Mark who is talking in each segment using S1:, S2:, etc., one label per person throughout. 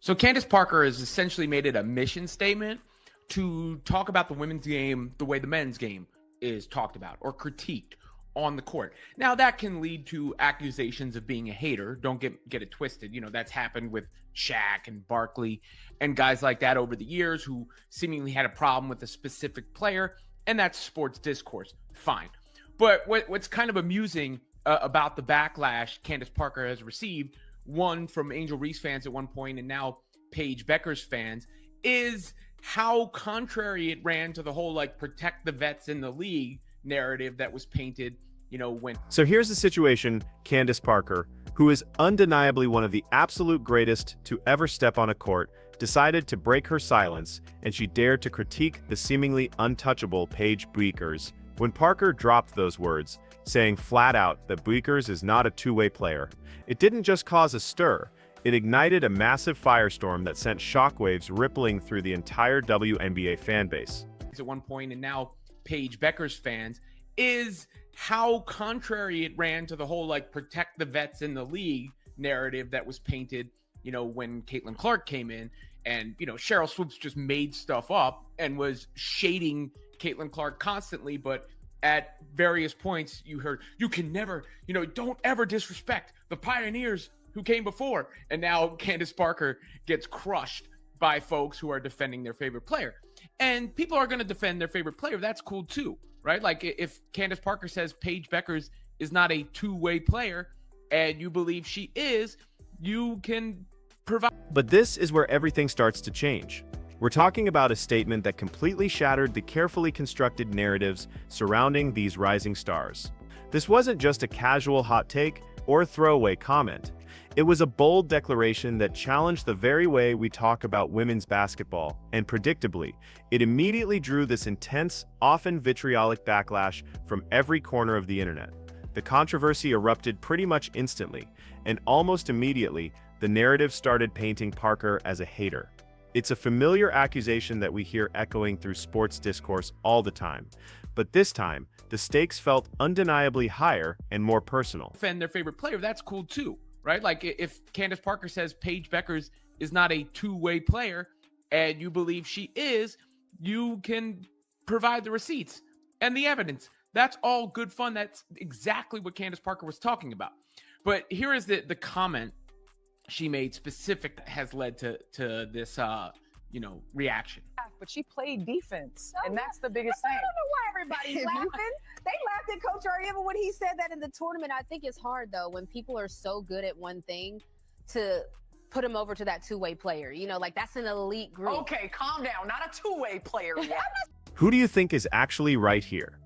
S1: So Candace Parker has essentially made it a mission statement to talk about the women's game the way the men's game is talked about or critiqued on the court. Now that can lead to accusations of being a hater. Don't get it twisted. You know, that's happened with Shaq and Barkley and guys like that over the years who seemingly had a problem with a specific player, and that's sports discourse. Fine. But what's kind of amusing about the backlash Candace Parker has received, one from Angel Reese fans at one point and now Paige Bueckers fans, is how contrary it ran to the whole like protect the vets in the league narrative that was painted, you know, when.
S2: So here's the situation. Candace Parker, who is undeniably one of the absolute greatest to ever step on a court, decided to break her silence, and she dared to critique the seemingly untouchable Paige Bueckers. When Parker dropped those words, saying flat out that Bueckers is not a two-way player, it didn't just cause a stir, it ignited a massive firestorm that sent shockwaves rippling through the entire WNBA fanbase.
S1: At one point and now Paige Bueckers fans, is how contrary it ran to the whole like protect the vets in the league narrative that was painted, you know, when Caitlin Clark came in, and, you know, Cheryl Swoops just made stuff up and was shading Caitlin Clark constantly, but at various points you heard, you can never, you know, don't ever disrespect the pioneers who came before. And now Candace Parker gets crushed by folks who are defending their favorite player. And people are going to defend their favorite player. That's cool too, right? Like if Candace Parker says Paige Bueckers is not a two-way player and you believe she is, you can provide.
S2: But this is where everything starts to change. We're talking about a statement that completely shattered the carefully constructed narratives surrounding these rising stars. This wasn't just a casual hot take or throwaway comment. It was a bold declaration that challenged the very way we talk about women's basketball, and predictably, it immediately drew this intense, often vitriolic backlash from every corner of the internet. The controversy erupted pretty much instantly, and almost immediately, the narrative started painting Parker as a hater. It's a familiar accusation that we hear echoing through sports discourse all the time, but this time, the stakes felt undeniably higher and more personal.
S1: Defend their favorite player, that's cool too, right? Like if Candace Parker says Paige Bueckers is not a two-way player and you believe she is, you can provide the receipts and the evidence. That's all good fun. That's exactly what Candace Parker was talking about. But here is the comment she made specific has led to this reaction.
S3: But she played defense, and that's the biggest thing.
S4: I don't know why everybody's laughing. They laughed at Coach Arieva when he said that in the tournament. I think it's hard though when people are so good at one thing to put him over to that two-way player. You know, like that's an elite group.
S3: Okay, calm down. Not a two-way player yet.
S2: Who do you think is actually right here?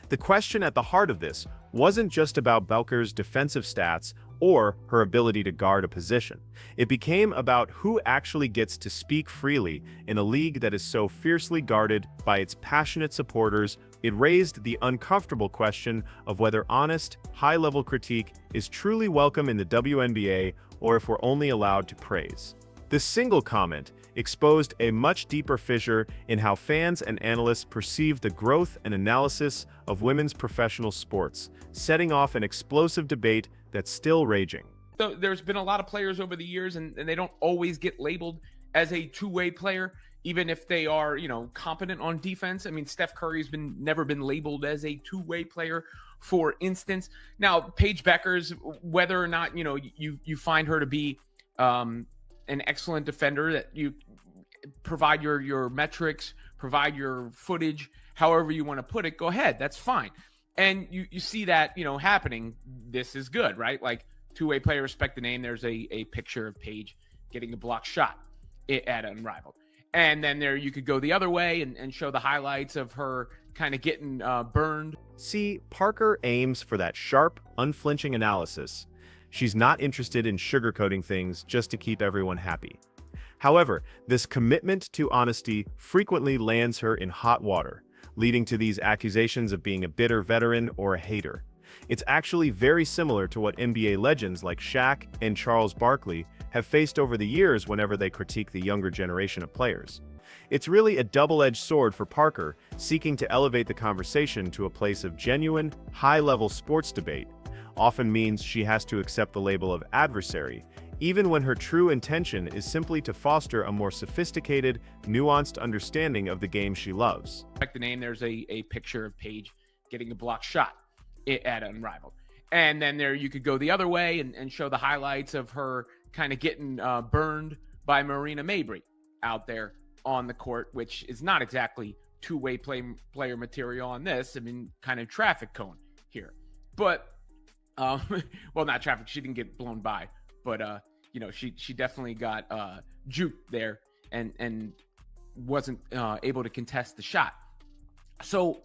S2: The question at the heart of this wasn't just about Bueckers' defensive stats or her ability to guard a position. It became about who actually gets to speak freely in a league that is so fiercely guarded by its passionate supporters. It raised the uncomfortable question of whether honest, high-level critique is truly welcome in the WNBA or if we're only allowed to praise. This single comment exposed a much deeper fissure in how fans and analysts perceive the growth and analysis of women's professional sports, setting off an explosive debate that's still raging.
S1: So there's been a lot of players over the years, and they don't always get labeled as a two-way player, even if they are, you know, competent on defense. I mean, Steph Curry's never been labeled as a two-way player, for instance. Now, Paige Bueckers, whether or not, you know, you find her to be an excellent defender, that you provide your metrics, provide your footage, however you want to put it, go ahead, that's fine. And you see that, you know, happening. This is good, right? Like two-way player, respect the name. There's a picture of Paige getting a block shot at Unrivaled. And then there you could go the other way and show the highlights of her kind of getting burned.
S2: See, Parker aims for that sharp, unflinching analysis. She's not interested in sugarcoating things just to keep everyone happy. However, this commitment to honesty frequently lands her in hot water, leading to these accusations of being a bitter veteran or a hater. It's actually very similar to what NBA legends like Shaq and Charles Barkley have faced over the years whenever they critique the younger generation of players. It's really a double-edged sword for Parker, seeking to elevate the conversation to a place of genuine, high-level sports debate. Often means she has to accept the label of adversary, even when her true intention is simply to foster a more sophisticated, nuanced understanding of the game she loves.
S1: Like the name, there's a picture of Paige getting a block shot at Unrivaled. And then there you could go the other way and show the highlights of her kind of getting burned by Marina Mabrey out there on the court, which is not exactly two-way player material on this. I mean, kind of traffic cone here. But, well, not traffic. She didn't get blown by. But, you know, she definitely got juked there and wasn't able to contest the shot. So,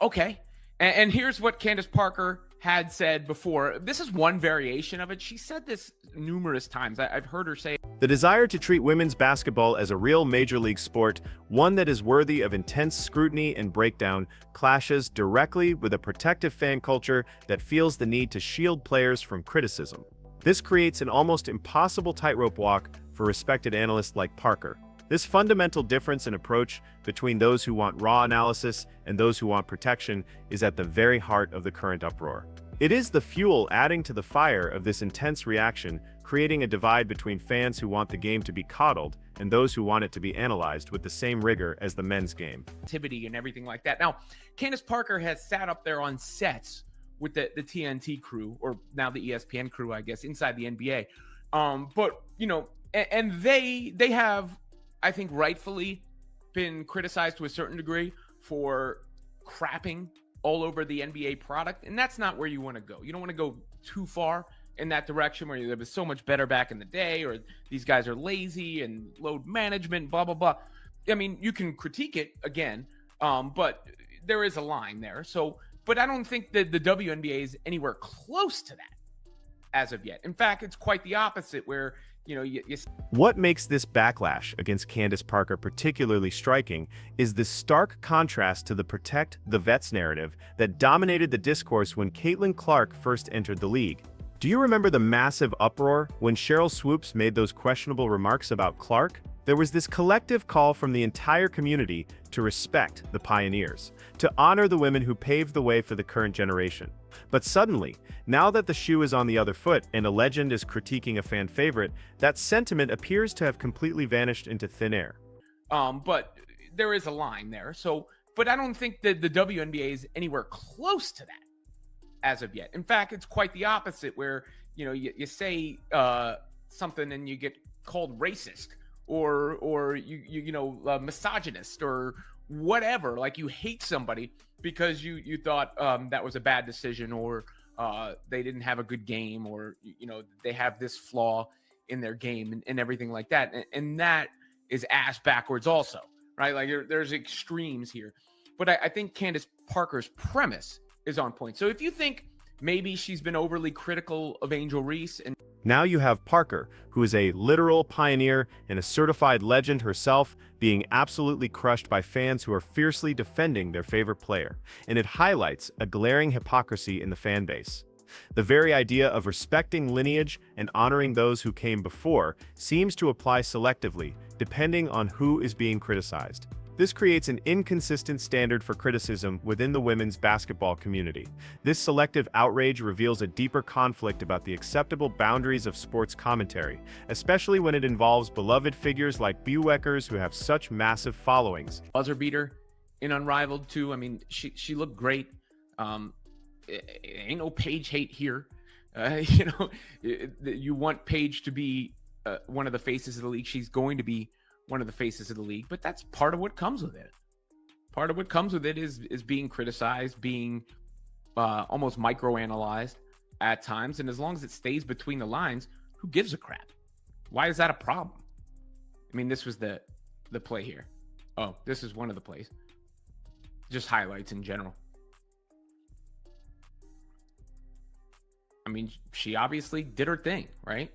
S1: okay. And here's what Candace Parker had said before. This is one variation of it. She said this numerous times. I've heard her say
S2: the desire to treat women's basketball as a real major league sport, one that is worthy of intense scrutiny and breakdown, clashes directly with a protective fan culture that feels the need to shield players from criticism. This creates an almost impossible tightrope walk for respected analysts like Parker. This fundamental difference in approach between those who want raw analysis and those who want protection is at the very heart of the current uproar. It is the fuel adding to the fire of this intense reaction, creating a divide between fans who want the game to be coddled and those who want it to be analyzed with the same rigor as the men's game.
S1: Activity and everything like that. Now, Candace Parker has sat up there on sets with the TNT crew, or now the ESPN crew, I guess, inside the NBA. But, you know, and they have, I think, rightfully been criticized to a certain degree for crapping all over the NBA product. And that's not where you want to go. You don't want to go too far in that direction where it was so much better back in the day, or these guys are lazy and load management, blah, blah, blah. I mean, you can critique it again, but there is a line there. So, but I don't think that the WNBA is anywhere close to that as of yet. In fact, it's quite the opposite, where you know,
S2: what makes this backlash against Candace Parker particularly striking is the stark contrast to the protect the vets narrative that dominated the discourse when Caitlin Clark first entered the league. Do you remember the massive uproar when Sheryl Swoopes made those questionable remarks about Clark? There was this collective call from the entire community to respect the pioneers, to honor the women who paved the way for the current generation. But suddenly, now that the shoe is on the other foot and a legend is critiquing a fan favorite, that sentiment appears to have completely vanished into thin air.
S1: But there is a line there. So, but I don't think that the WNBA is anywhere close to that as of yet. In fact, it's quite the opposite, where, you know, you say something and you get called racist or you know, misogynist or whatever. Like, you hate somebody because you thought that was a bad decision, or they didn't have a good game, or, you know, they have this flaw in their game and everything like that. And that is ass backwards also, right? Like, there's extremes here. But I think Candace Parker's premise is on point. So if you think maybe she's been overly critical of Angel Reese, and
S2: now you have Parker, who is a literal pioneer and a certified legend herself, being absolutely crushed by fans who are fiercely defending their favorite player. And it highlights a glaring hypocrisy in the fan base. The very idea of respecting lineage and honoring those who came before seems to apply selectively, depending on who is being criticized. This creates an inconsistent standard for criticism within the women's basketball community. This selective outrage reveals a deeper conflict about the acceptable boundaries of sports commentary, especially when it involves beloved figures like Bueckers who have such massive followings.
S1: Buzzer beater in Unrivaled too. I mean, she looked great. Ain't no Paige hate here. You know, you want Paige to be one of the faces of the league. She's going to be one of the faces of the league, but that's part of what comes with it. Part of what comes with it is being criticized, being almost microanalyzed at times. And as long as it stays between the lines, who gives a crap? Why is that a problem? I mean, this was the play here. Oh, this is one of the plays. Just highlights in general. I mean, she obviously did her thing, right?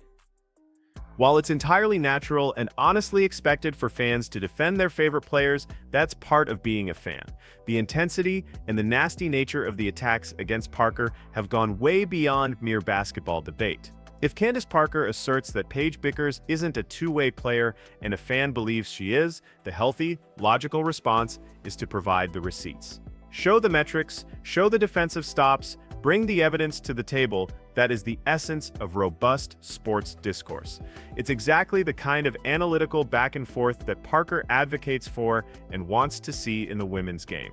S2: While it's entirely natural and honestly expected for fans to defend their favorite players, that's part of being a fan. The intensity and the nasty nature of the attacks against Parker have gone way beyond mere basketball debate. If Candace Parker asserts that Paige Bueckers isn't a two-way player and a fan believes she is, the healthy, logical response is to provide the receipts. Show the metrics, show the defensive stops, Bring the evidence to the table. That is the essence of robust sports discourse. It's exactly the kind of analytical back and forth that Parker advocates for and wants to see in the women's game.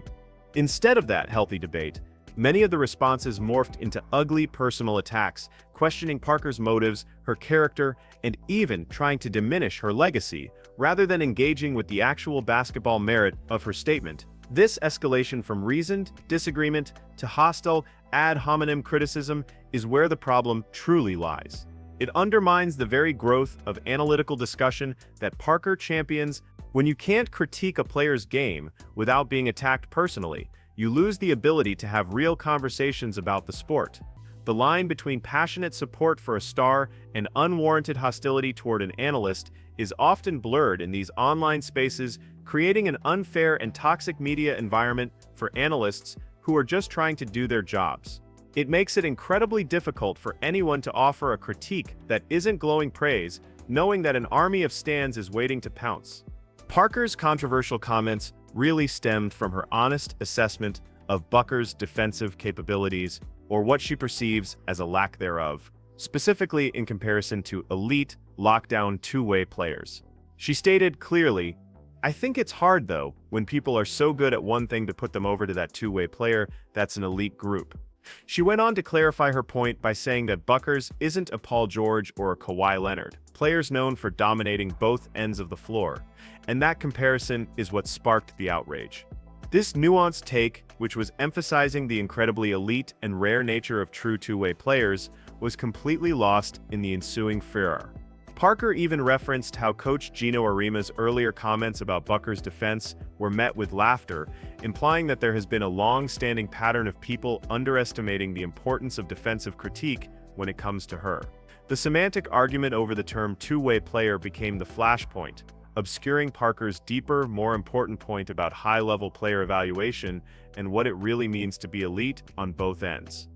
S2: Instead of that healthy debate, many of the responses morphed into ugly personal attacks, questioning Parker's motives, her character, and even trying to diminish her legacy, rather than engaging with the actual basketball merit of her statement. This escalation from reasoned disagreement to hostile ad hominem criticism is where the problem truly lies. It undermines the very growth of analytical discussion that Parker champions. When you can't critique a player's game without being attacked personally, you lose the ability to have real conversations about the sport. The line between passionate support for a star and unwarranted hostility toward an analyst is often blurred in these online spaces, creating an unfair and toxic media environment for analysts who are just trying to do their jobs. It makes it incredibly difficult for anyone to offer a critique that isn't glowing praise, knowing that an army of stans is waiting to pounce. Parker's controversial comments really stemmed from her honest assessment of Bueckers' defensive capabilities, or what she perceives as a lack thereof, specifically in comparison to elite, lockdown two-way players. She stated clearly, "I think it's hard, though, when people are so good at one thing to put them over to that two-way player that's an elite group." She went on to clarify her point by saying that Bueckers isn't a Paul George or a Kawhi Leonard, players known for dominating both ends of the floor, and that comparison is what sparked the outrage. This nuanced take, which was emphasizing the incredibly elite and rare nature of true two-way players, was completely lost in the ensuing furor. Parker even referenced how coach Gino Arima's earlier comments about Bueckers' defense were met with laughter, implying that there has been a long-standing pattern of people underestimating the importance of defensive critique when it comes to her. The semantic argument over the term two-way player became the flashpoint, obscuring Parker's deeper, more important point about high-level player evaluation and what it really means to be elite on both ends.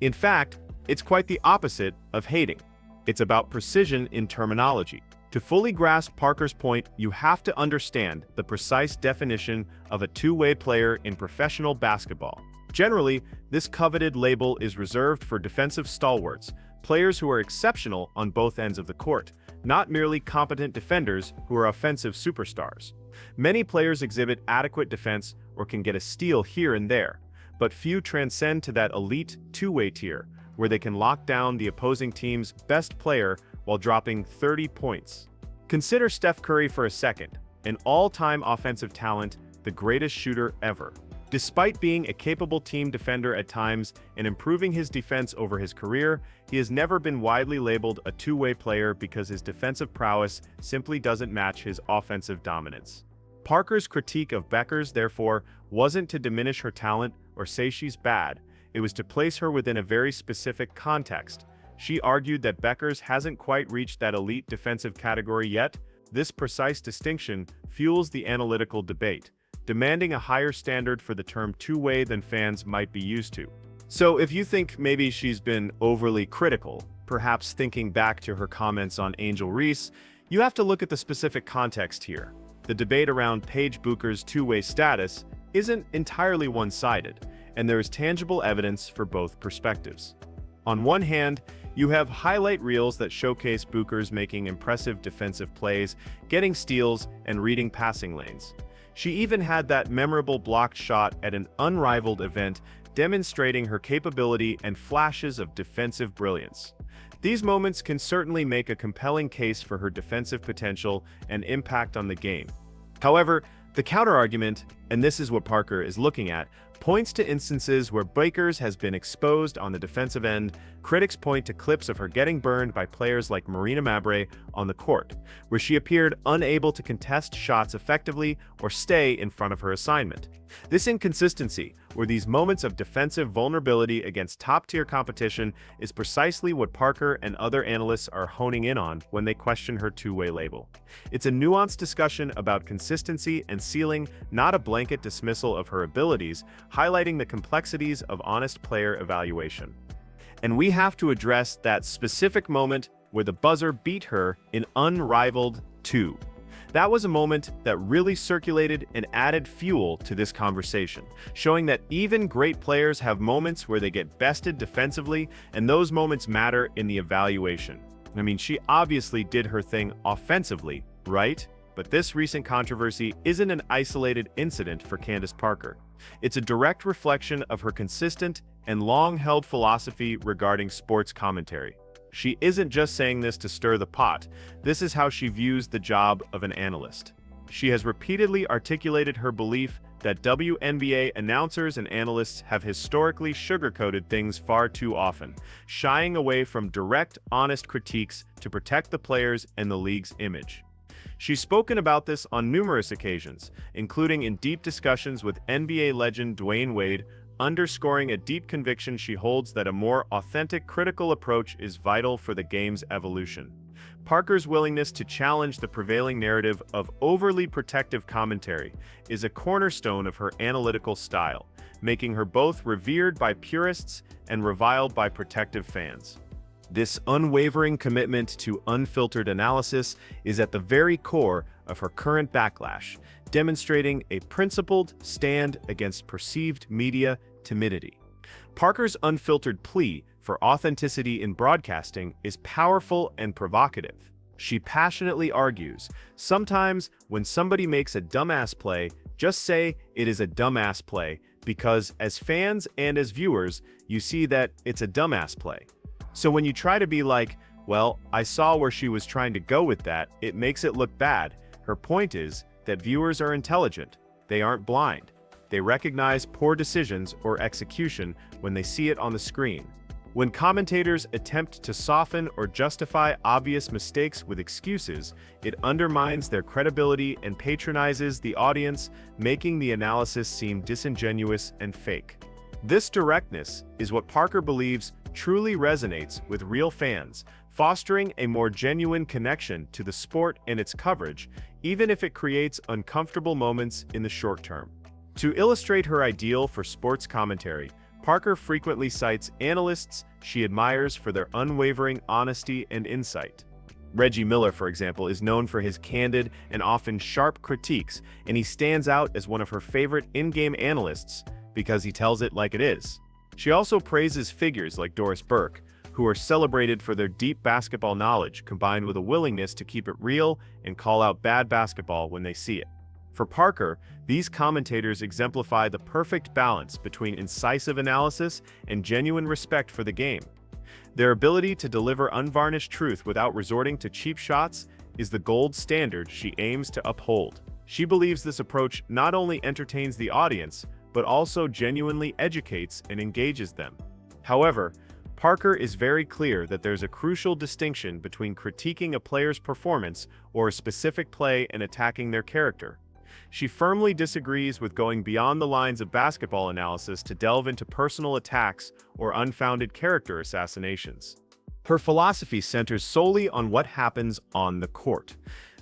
S2: In fact, it's quite the opposite of hating. It's about precision in terminology. To fully grasp Parker's point, you have to understand the precise definition of a two-way player in professional basketball. Generally, this coveted label is reserved for defensive stalwarts, players who are exceptional on both ends of the court, not merely competent defenders who are offensive superstars. Many players exhibit adequate defense or can get a steal here and there, but few transcend to that elite two-way tier, where they can lock down the opposing team's best player while dropping 30 points. Consider Steph Curry for a second, an all-time offensive talent, the greatest shooter ever. Despite being a capable team defender at times and improving his defense over his career, he has never been widely labeled a two-way player because his defensive prowess simply doesn't match his offensive dominance. Parker's critique of Bueckers, therefore, wasn't to diminish her talent or say she's bad. It was to place her within a very specific context. She argued that Bueckers hasn't quite reached that elite defensive category yet. This precise distinction fuels the analytical debate, demanding a higher standard for the term two-way than fans might be used to. So if you think maybe she's been overly critical, perhaps thinking back to her comments on Angel Reese, you have to look at the specific context here. The debate around Paige Bueckers' two-way status isn't entirely one-sided, and there is tangible evidence for both perspectives. On one hand, you have highlight reels that showcase Bueckers making impressive defensive plays, getting steals, and reading passing lanes. She even had that memorable blocked shot at an unrivaled event, demonstrating her capability and flashes of defensive brilliance. These moments can certainly make a compelling case for her defensive potential and impact on the game. However, the counterargument, and this is what Parker is looking at, points to instances where Bueckers has been exposed on the defensive end. Critics point to clips of her getting burned by players like Marina Mabre on the court, where she appeared unable to contest shots effectively or stay in front of her assignment. This inconsistency, or these moments of defensive vulnerability against top-tier competition, is precisely what Parker and other analysts are honing in on when they question her two-way label. It's a nuanced discussion about consistency and ceiling, not a blanket dismissal of her abilities, highlighting the complexities of honest player evaluation. And we have to address that specific moment where the buzzer beat her in unrivaled 2. That was a moment that really circulated and added fuel to this conversation, showing that even great players have moments where they get bested defensively, and those moments matter in the evaluation. I mean, she obviously did her thing offensively, right? But this recent controversy isn't an isolated incident for Candace Parker. It's a direct reflection of her consistent and long-held philosophy regarding sports commentary. She isn't just saying this to stir the pot. This is how she views the job of an analyst. She has repeatedly articulated her belief that WNBA announcers and analysts have historically sugarcoated things far too often, shying away from direct, honest critiques to protect the players and the league's image. She's spoken about this on numerous occasions, including in deep discussions with NBA legend Dwayne Wade, underscoring a deep conviction she holds that a more authentic, critical approach is vital for the game's evolution. Parker's willingness to challenge the prevailing narrative of overly protective commentary is a cornerstone of her analytical style, making her both revered by purists and reviled by protective fans. This unwavering commitment to unfiltered analysis is at the very core of her current backlash, demonstrating a principled stand against perceived media timidity. Parker's unfiltered plea for authenticity in broadcasting is powerful and provocative. She passionately argues, sometimes when somebody makes a dumbass play, just say it is a dumbass play, because as fans and as viewers, you see that it's a dumbass play. So when you try to be like, well, I saw where she was trying to go with that, it makes it look bad. Her point is that viewers are intelligent. They aren't blind. They recognize poor decisions or execution when they see it on the screen. When commentators attempt to soften or justify obvious mistakes with excuses, it undermines their credibility and patronizes the audience, making the analysis seem disingenuous and fake. This directness is what Parker believes truly resonates with real fans, fostering a more genuine connection to the sport and its coverage, even if it creates uncomfortable moments in the short term. To illustrate her ideal for sports commentary, Parker frequently cites analysts she admires for their unwavering honesty and insight. Reggie Miller, for example, is known for his candid and often sharp critiques, and he stands out as one of her favorite in-game analysts because he tells it like it is. She also praises figures like Doris Burke, who are celebrated for their deep basketball knowledge combined with a willingness to keep it real and call out bad basketball when they see it. For Parker, these commentators exemplify the perfect balance between incisive analysis and genuine respect for the game. Their ability to deliver unvarnished truth without resorting to cheap shots is the gold standard she aims to uphold. She believes this approach not only entertains the audience, but also genuinely educates and engages them. However, Parker is very clear that there's a crucial distinction between critiquing a player's performance or a specific play and attacking their character. She firmly disagrees with going beyond the lines of basketball analysis to delve into personal attacks or unfounded character assassinations. Her philosophy centers solely on what happens on the court.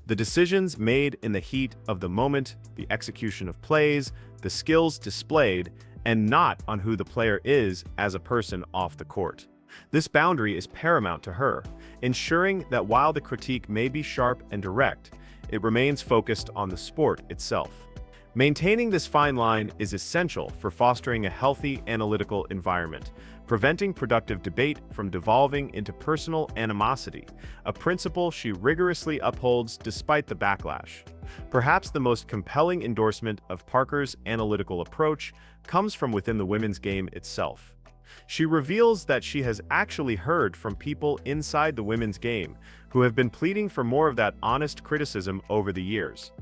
S2: The decisions made in the heat of the moment, the execution of plays, the skills displayed, and not on who the player is as a person off the court. This boundary is paramount to her, ensuring that while the critique may be sharp and direct, it remains focused on the sport itself. Maintaining this fine line is essential for fostering a healthy analytical environment, preventing productive debate from devolving into personal animosity, a principle she rigorously upholds despite the backlash. Perhaps the most compelling endorsement of Parker's analytical approach comes from within the women's game itself. She reveals that she has actually heard from people inside the women's game who have been pleading for more of that honest criticism over the years.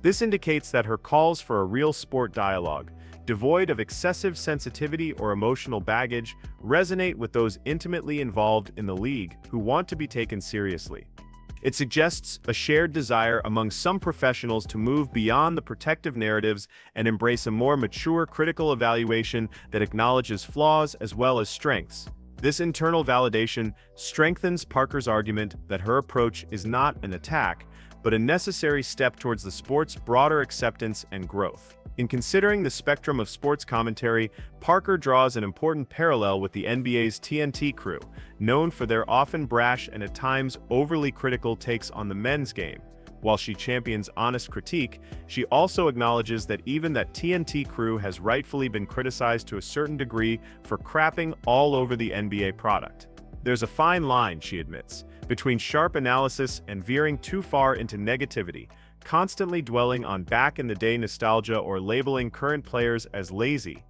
S2: This indicates that her calls for a real sport dialogue, devoid of excessive sensitivity or emotional baggage, resonate with those intimately involved in the league who want to be taken seriously. It suggests a shared desire among some professionals to move beyond the protective narratives and embrace a more mature critical evaluation that acknowledges flaws as well as strengths. This internal validation strengthens Parker's argument that her approach is not an attack, but a necessary step towards the sport's broader acceptance and growth. In considering the spectrum of sports commentary, Parker draws an important parallel with the NBA's TNT crew, known for their often brash and at times overly critical takes on the men's game. While she champions honest critique, she also acknowledges that even that TNT crew has rightfully been criticized to a certain degree for crapping all over the NBA product. There's a fine line, she admits, between sharp analysis and veering too far into negativity, constantly dwelling on back-in-the-day nostalgia or labeling current players as lazy.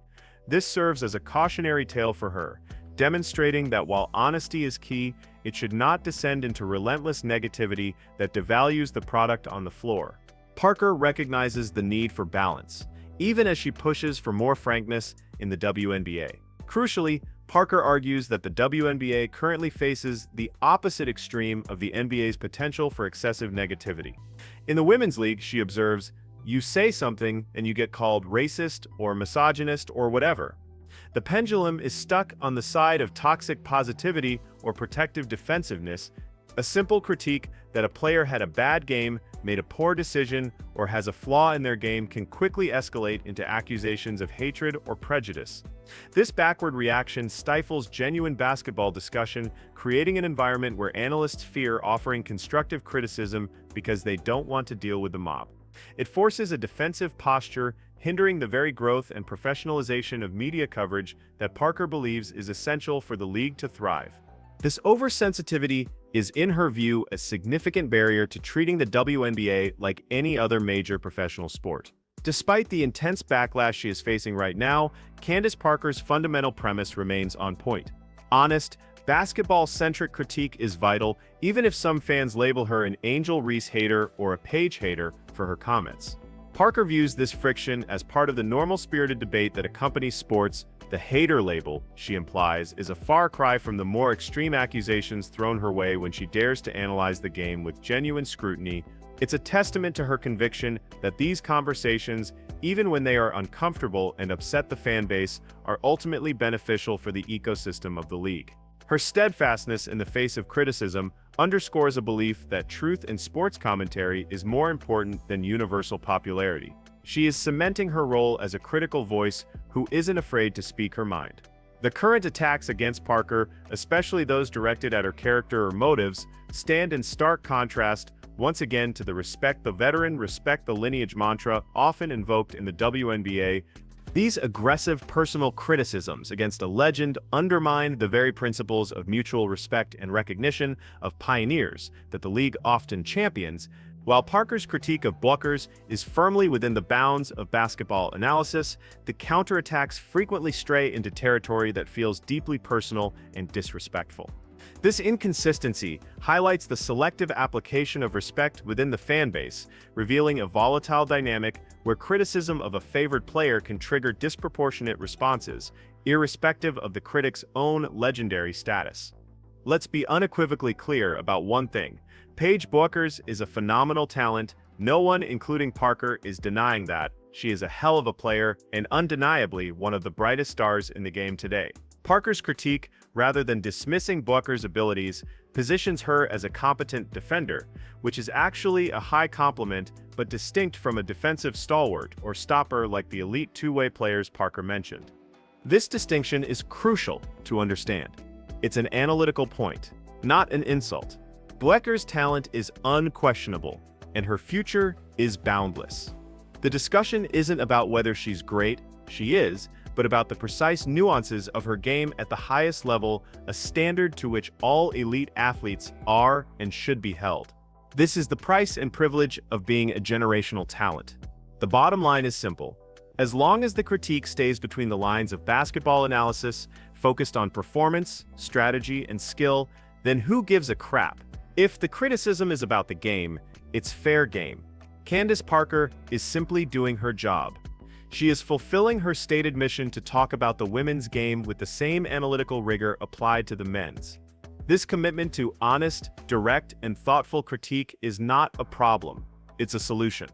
S2: This serves as a cautionary tale for her, demonstrating that while honesty is key, it should not descend into relentless negativity that devalues the product on the floor. Parker recognizes the need for balance, even as she pushes for more frankness in the WNBA. Crucially, Parker argues that the WNBA currently faces the opposite extreme of the NBA's potential for excessive negativity. In the Women's League, she observes, "You say something and you get called racist or misogynist or whatever." The pendulum is stuck on the side of toxic positivity or protective defensiveness. A simple critique that a player had a bad game, made a poor decision, or has a flaw in their game can quickly escalate into accusations of hatred or prejudice. This backward reaction stifles genuine basketball discussion, creating an environment where analysts fear offering constructive criticism because they don't want to deal with the mob. It forces a defensive posture, hindering the very growth and professionalization of media coverage that Parker believes is essential for the league to thrive. This oversensitivity is, in her view, a significant barrier to treating the WNBA like any other major professional sport. Despite the intense backlash she is facing right now, Candace Parker's fundamental premise remains on point. Honest, basketball-centric critique is vital, even if some fans label her an Angel Reese hater or a Paige hater for her comments. Parker views this friction as part of the normal-spirited debate that accompanies sports. The hater label, she implies, is a far cry from the more extreme accusations thrown her way when she dares to analyze the game with genuine scrutiny. It's a testament to her conviction that these conversations, even when they are uncomfortable and upset the fan base, are ultimately beneficial for the ecosystem of the league. Her steadfastness in the face of criticism underscores a belief that truth in sports commentary is more important than universal popularity. She is cementing her role as a critical voice who isn't afraid to speak her mind. The current attacks against Parker, especially those directed at her character or motives, stand in stark contrast once again to the respect the veteran, respect the lineage mantra often invoked in the WNBA. These aggressive personal criticisms against a legend undermine the very principles of mutual respect and recognition of pioneers that the league often champions. While Parker's critique of Bueckers is firmly within the bounds of basketball analysis, the counterattacks frequently stray into territory that feels deeply personal and disrespectful. This inconsistency highlights the selective application of respect within the fan base, revealing a volatile dynamic where criticism of a favored player can trigger disproportionate responses, irrespective of the critic's own legendary status. Let's be unequivocally clear about one thing. Paige Bueckers is a phenomenal talent. No one, including Parker, is denying that. She is a hell of a player and undeniably one of the brightest stars in the game today. Parker's critique, rather than dismissing Bueckers' abilities, positions her as a competent defender, which is actually a high compliment but distinct from a defensive stalwart or stopper like the elite two-way players Parker mentioned. This distinction is crucial to understand. It's an analytical point, not an insult. Bueckers' talent is unquestionable, and her future is boundless. The discussion isn't about whether she's great, she is, but about the precise nuances of her game at the highest level, a standard to which all elite athletes are and should be held. This is the price and privilege of being a generational talent. The bottom line is simple. As long as the critique stays between the lines of basketball analysis, focused on performance, strategy, and skill, then who gives a crap? If the criticism is about the game, it's fair game. Candace Parker is simply doing her job. She is fulfilling her stated mission to talk about the women's game with the same analytical rigor applied to the men's. This commitment to honest, direct, and thoughtful critique is not a problem. It's a solution.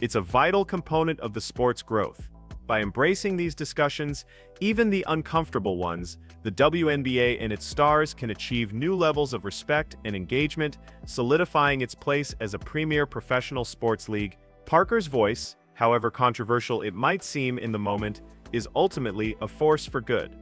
S2: It's a vital component of the sport's growth. By embracing these discussions, even the uncomfortable ones, the WNBA and its stars can achieve new levels of respect and engagement, solidifying its place as a premier professional sports league. Parker's voice, however controversial it might seem in the moment, is ultimately a force for good.